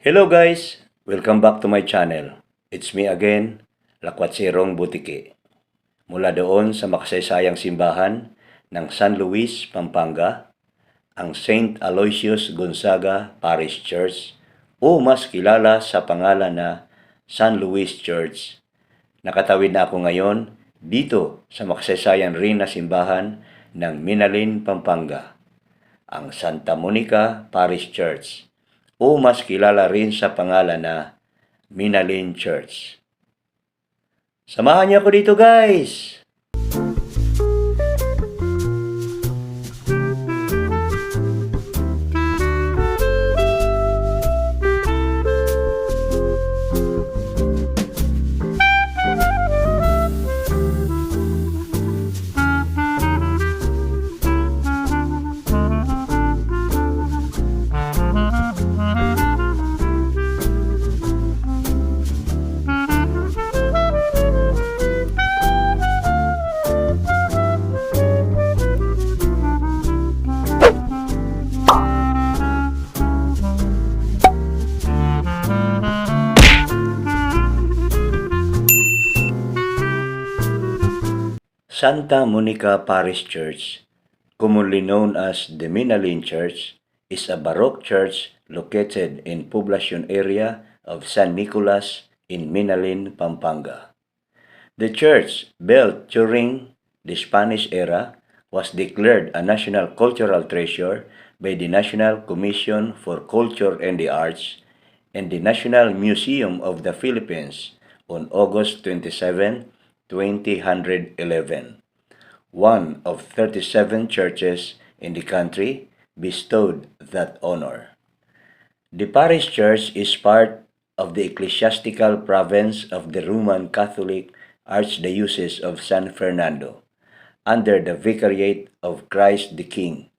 Hello guys! Welcome back to my channel. It's me again, Lakwatsirong Butiki. Mula doon sa makasaysayang simbahan ng San Luis, Pampanga, ang Saint Aloysius Gonzaga Parish Church o mas kilala sa pangalan na San Luis Church. Nakatawid na ako ngayon dito sa makasaysayang rin na simbahan ng Minalin, Pampanga, ang Santa Monica Parish Church o mas kilala rin sa pangalan na Minalin Church. Samahan niyo ako dito guys! Santa Monica Parish Church, commonly known as the Minalin Church, is a Baroque church located in Poblacion area of San Nicolas in Minalin, Pampanga. The church, built during the Spanish era, was declared a national cultural treasure by the National Commission for Culture and the Arts and the National Museum of the Philippines on August 27, 2011, one of 37 churches in the country bestowed that honor. The parish church is part of the ecclesiastical province of the Roman Catholic Archdiocese of San Fernando, under the Vicariate of Christ the King.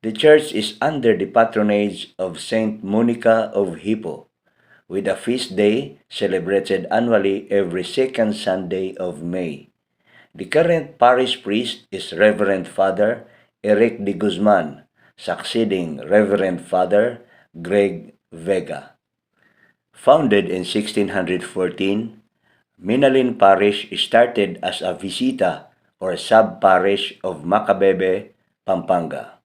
The church is under the patronage of Saint Monica of Hippo, with a feast day celebrated annually every second Sunday of May. The current parish priest is Reverend Father Eric de Guzman, succeeding Reverend Father Greg Vega. Founded in 1614, Minalin Parish started as a visita or sub-parish of Macabebe, Pampanga.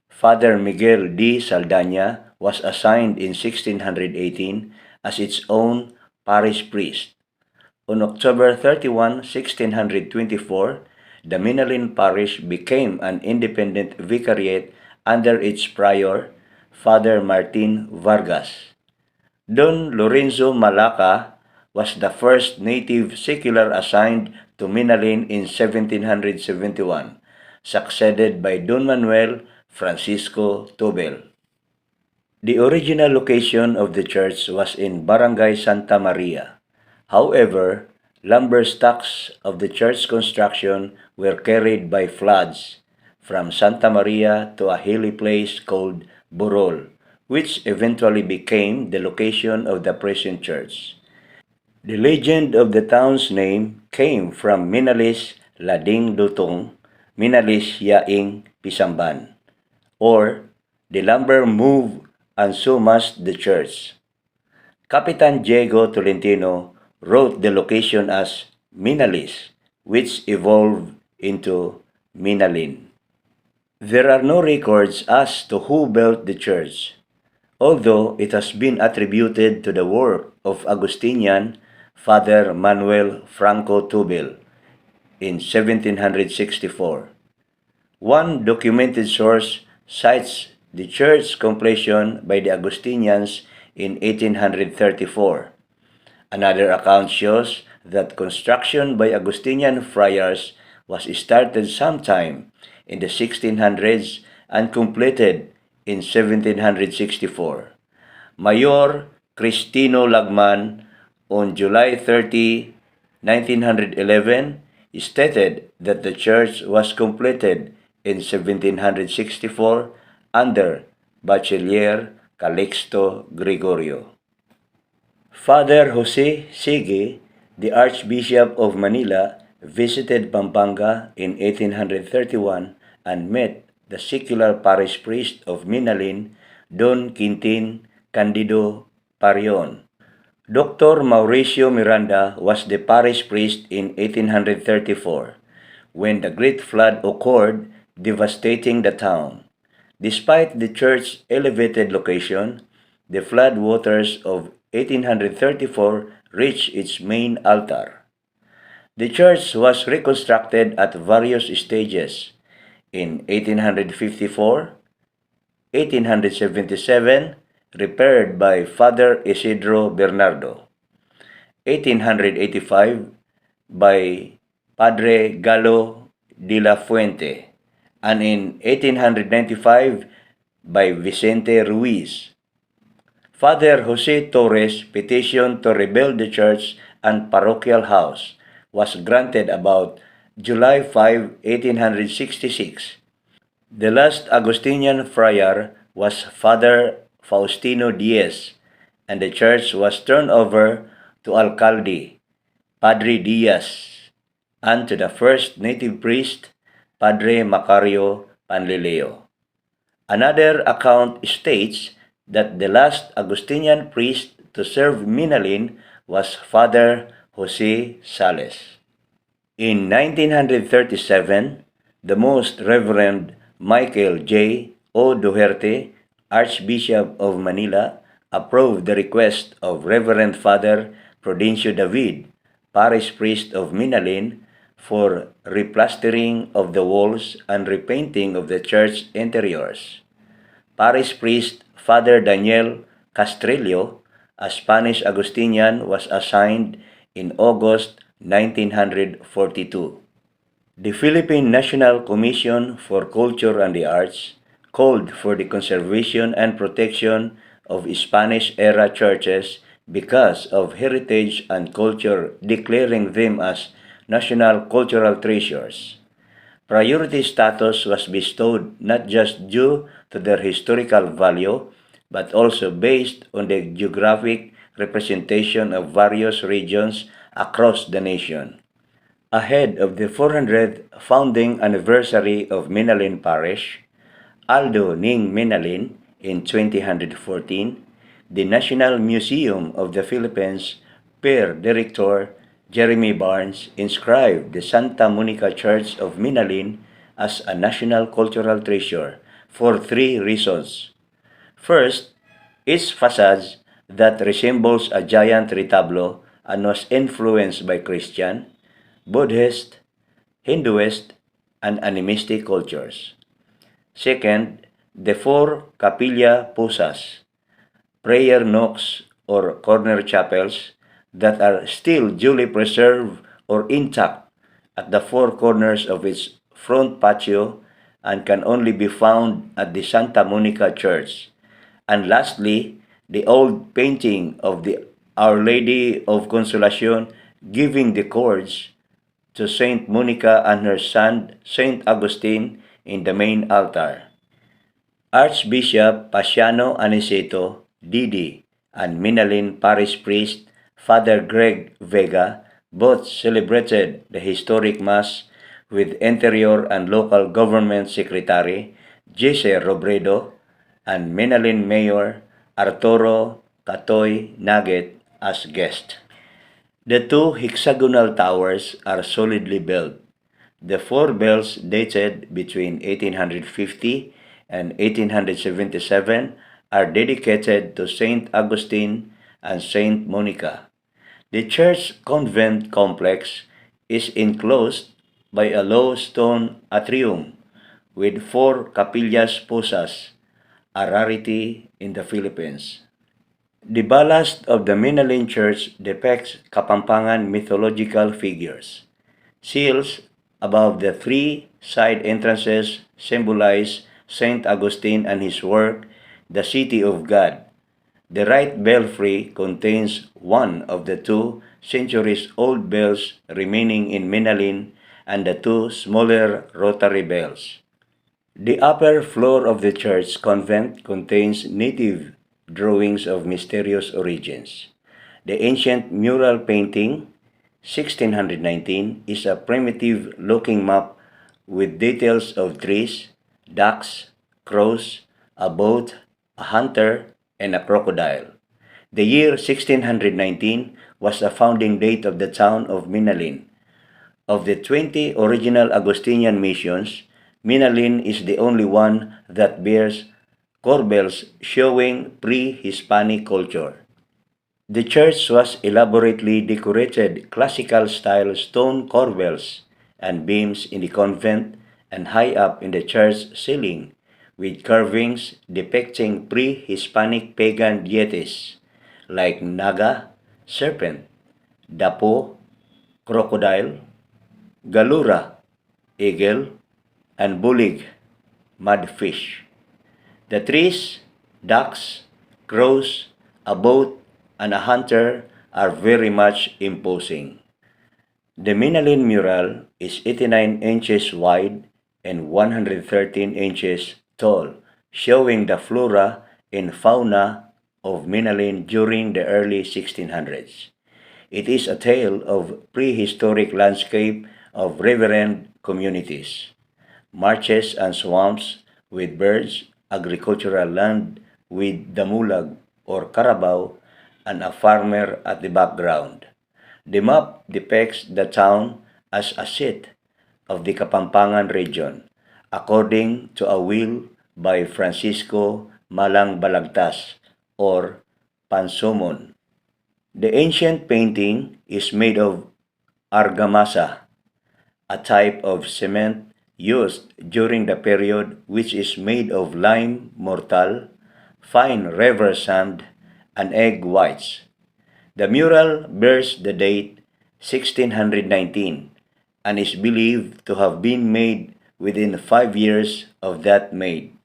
Father Miguel D. Saldaña was assigned in 1618 as its own parish priest. On October 31, 1624, the Minalin Parish became an independent vicariate under its prior, Father Martin Vargas. Don Lorenzo Malaca was the first native secular assigned to Minalin in 1771, succeeded by Don Manuel Francisco Tobel. The original location of the church was in Barangay Santa Maria. However, lumber stocks of the church construction were carried by floods from Santa Maria to a hilly place called Burol, which eventually became the location of the present church. The legend of the town's name came from Minalis Lading Lutong, Minalis Yaing Pisamban, or the lumber moved and so must the church. Capitan Diego Tolentino wrote the location as Minalis, which evolved into Minalin. There are no records as to who built the church, although it has been attributed to the work of Augustinian Father Manuel Franco Tubel in 1764. One documented source cites the church completion by the Augustinians in 1834. Another account shows that construction by Augustinian friars was started sometime in the 1600s and completed in 1764. Mayor Cristino Lagman, on July 30, 1911, stated that the church was completed in 1764 under Bachelier Calixto Gregorio. Father Jose Sige, the Archbishop of Manila, visited Pampanga in 1831 and met the secular parish priest of Minalin, Don Quintin Candido Parion. Dr. Mauricio Miranda was the parish priest in 1834 when the Great Flood occurred, devastating the town. Despite the church's elevated location, the flood waters of 1834 reached its main altar. The church was reconstructed at various stages. In 1854, 1877, repaired by Father Isidro Bernardo. 1885, by Padre Galo de la Fuente, and in 1895 by Vicente Ruiz. Father Jose Torres' petition to rebuild the church and parochial house was granted about July 5, 1866. The last Augustinian friar was Father Faustino Diaz, and the church was turned over to Alcalde, Padre Diaz, and to the first native priest, Padre Macario Panlileo. Another account states that the last Augustinian priest to serve Minalin was Father Jose Sales. In 1937, the Most Reverend Michael J. O. Duherte, Archbishop of Manila, approved the request of Reverend Father Prudencio David, parish priest of Minalin, for replastering of the walls and repainting of the church interiors. Parish priest Father Daniel Castrillo, a Spanish Augustinian, was assigned in August 1942. The Philippine National Commission for Culture and the Arts called for the conservation and protection of Spanish-era churches because of heritage and culture, declaring them as national cultural treasures. Priority status was bestowed not just due to their historical value, but also based on the geographic representation of various regions across the nation. Ahead of the 400th founding anniversary of Minalin Parish, Aldo Ning Minalin, in 2014, the National Museum of the Philippines per Director Jeremy Barnes inscribed the Santa Monica Church of Minalin as a national cultural treasure for three reasons. First, its facade that resembles a giant retablo and was influenced by Christian, Buddhist, Hinduist, and animistic cultures. Second, the four capilla posas, prayer nooks or corner chapels that are still duly preserved or intact at the four corners of its front patio and can only be found at the Santa Monica Church. And lastly, the old painting of the Our Lady of Consolacion giving the cords to Saint Monica and her son Saint Augustine in the main altar. Archbishop Pasiano Aniceto, Didi, and Minalin Parish Priest Father Greg Vega both celebrated the historic Mass with Interior and Local Government Secretary Jesse Robredo and Minalin Mayor Arturo Catoy Naget as guest. The two hexagonal towers are solidly built. The four bells dated between 1850 and 1877 are dedicated to Saint Augustine and Saint Monica. The church convent complex is enclosed by a low stone atrium with four capillas posas, a rarity in the Philippines. The ballast of the Minalin Church depicts Kapampangan mythological figures. Seals above the three side entrances symbolize Saint Augustine and his work, The City of God. The right belfry contains one of the 2 centuries-old bells remaining in Minalin and the two smaller rotary bells. The upper floor of the church convent contains native drawings of mysterious origins. The ancient mural painting, 1619, is a primitive-looking map with details of trees, ducks, crows, a boat, a hunter, and a crocodile. The year 1619 was the founding date of the town of Minalin. Of the 20 original Augustinian missions, Minalin is the only one that bears corbels showing pre-Hispanic culture. The church was elaborately decorated classical-style stone corbels and beams in the convent and high up in the church ceiling, with carvings depicting pre-Hispanic pagan deities like naga, serpent, dapo, crocodile, galura, eagle, and bulig, mudfish. The trees, ducks, crows, a boat, and a hunter are very much imposing. The Minalin mural is 89 inches wide and 113 inches tall, showing the flora and fauna of Minalin during the early 1600s. It is a tale of prehistoric landscape of riverine communities, marshes and swamps with birds, agricultural land with damulag or carabao, and a farmer at the background. The map depicts the town as a seat of the Kapampangan region, according to a will by Francisco Malang Balagtas or Pansumon. The ancient painting is made of argamasa, a type of cement used during the period which is made of lime mortal, fine river sand, and egg whites. The mural bears the date 1619 and is believed to have been made within 5 years of that made.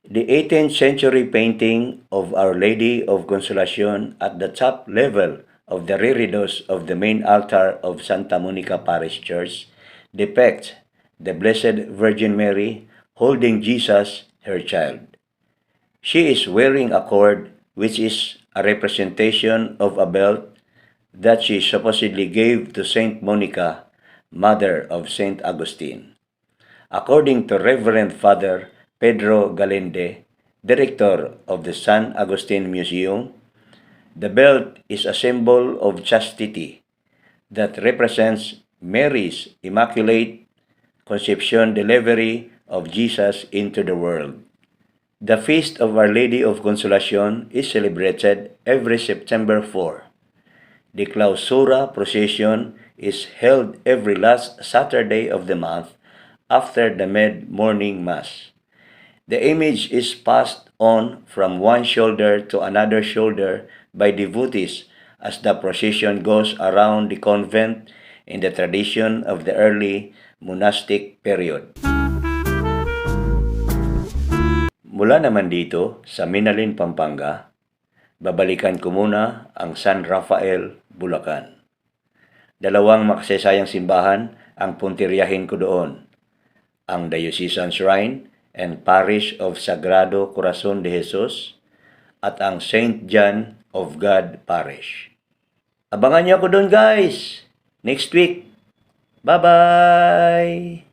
The 18th century painting of Our Lady of Consolacion at the top level of the reredos of the main altar of Santa Monica Parish Church depicts the Blessed Virgin Mary holding Jesus, her child. She is wearing a cord which is a representation of a belt that she supposedly gave to Saint Monica, mother of Saint Augustine. According to Reverend Father Pedro Galinde, director of the San Agustin Museum, the belt is a symbol of chastity that represents Mary's immaculate conception delivery of Jesus into the world. The Feast of Our Lady of Consolacion is celebrated every September 4. The Clausura procession is held every last Saturday of the month after the mid-morning Mass. The image is passed on from one shoulder to another shoulder by devotees as the procession goes around the convent in the tradition of the early monastic period. Mula naman dito sa Minalin, Pampanga, babalikan ko muna ang San Rafael, Bulacan. Dalawang makasayang simbahan ang puntiryahin ko doon, ang Diocesan Shrine and Parish of Sagrado Corazon de Jesus at ang St. John of God Parish. Abangan niyo ako doon guys! Next week! Bye-bye!